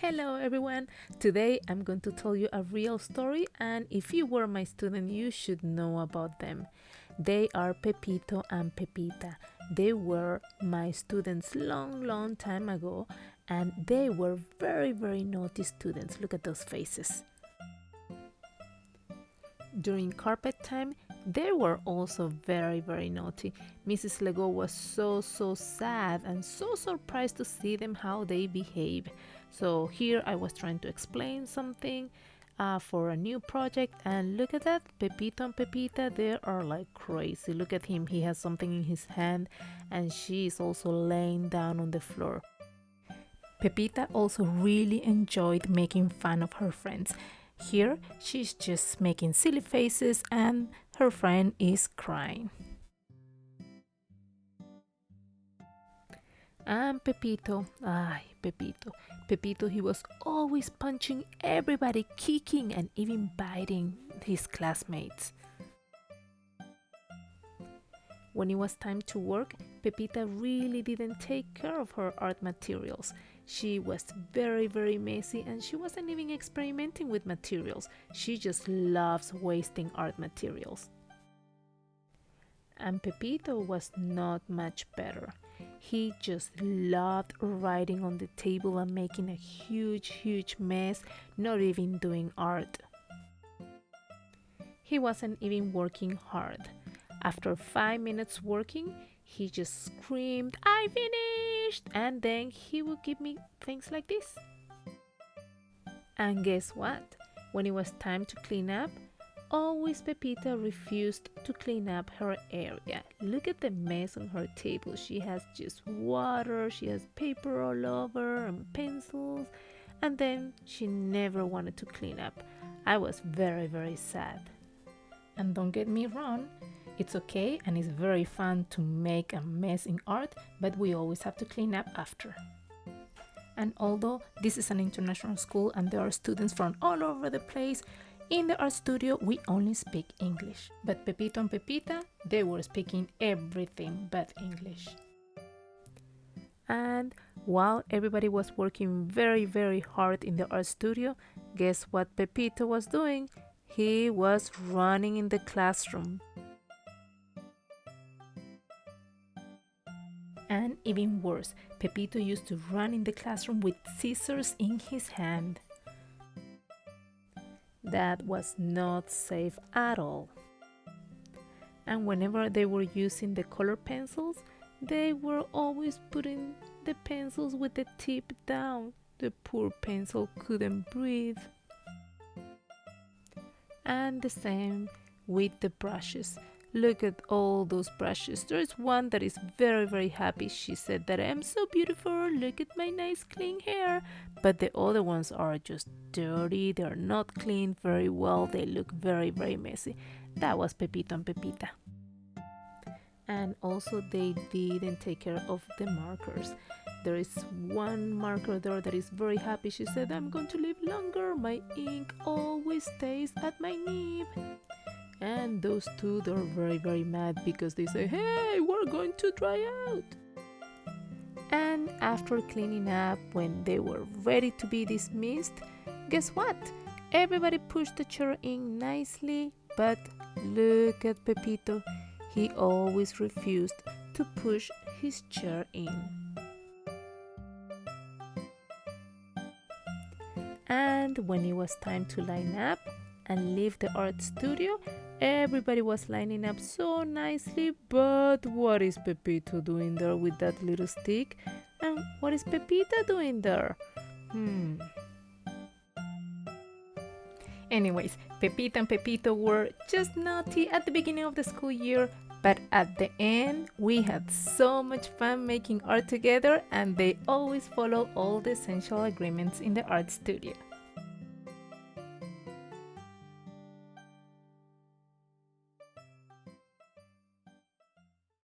Hello everyone! Today I'm going to tell you a real story, and if you were my student you should know about them. They are Pepito and Pepita. They were my students long time ago, and they were very naughty students. Look at those faces. During carpet time, they were also very naughty. Mrs. Lego was so sad and so surprised to see them how they behave. So here I was trying to explain something for a new project, and look at that, Pepito and Pepita, they are like crazy. Look at him, he has something in his hand and she is also laying down on the floor. Pepita also really enjoyed making fun of her friends. Here, she's just making silly faces and her friend is crying. And Pepito, Pepito, he was always punching everybody, kicking and even biting his classmates. When it was time to work, Pepita really didn't take care of her art materials. She was very messy and she wasn't even experimenting with materials. She just loves wasting art materials. And Pepito was not much better. He just loved writing on the table and making a huge mess, not even doing art. He wasn't even working hard. After 5 minutes working, he just screamed, "I finished!" And then he would give me things like this. And guess what? When it was time to clean up, always Pepita refused to clean up her area. Look at the mess on her table. She has just water, she has paper all over and pencils, and then she never wanted to clean up. I was very sad. And don't get me wrong, it's okay and it's very fun to make a mess in art, but we always have to clean up after. And although this is an international school and there are students from all over the place, in the art studio we only speak English. But Pepito and Pepita, they were speaking everything but English. And while everybody was working very hard in the art studio, guess what Pepito was doing? He was running in the classroom. And even worse, Pepito used to run in the classroom with scissors in his hand. That was not safe at all. And whenever they were using the color pencils, they were always putting the pencils with the tip down. The poor pencil couldn't breathe. And the same with the brushes. Look at all those brushes. There's one that is very happy. She said that I'm so beautiful, look at my nice clean hair. But the other ones are just dirty, they're not cleaned very well, they look very messy. That was Pepito and Pepita. And also they didn't take care of the markers. There is one marker there that is very happy. She said, I'm going to live longer, my ink always stays at my nib. And those two, they're very mad because they say, hey, we're going to dry out. And after cleaning up, when they were ready to be dismissed, guess what? Everybody pushed the chair in nicely, but look at Pepito. He always refused to push his chair in. And when it was time to line up and leave the art studio, everybody was lining up so nicely, but what is Pepito doing there with that little stick? And what is Pepita doing there? Anyways, Pepita and Pepito were just naughty at the beginning of the school year, but at the end, we had so much fun making art together, and they always follow all the essential agreements in the art studio.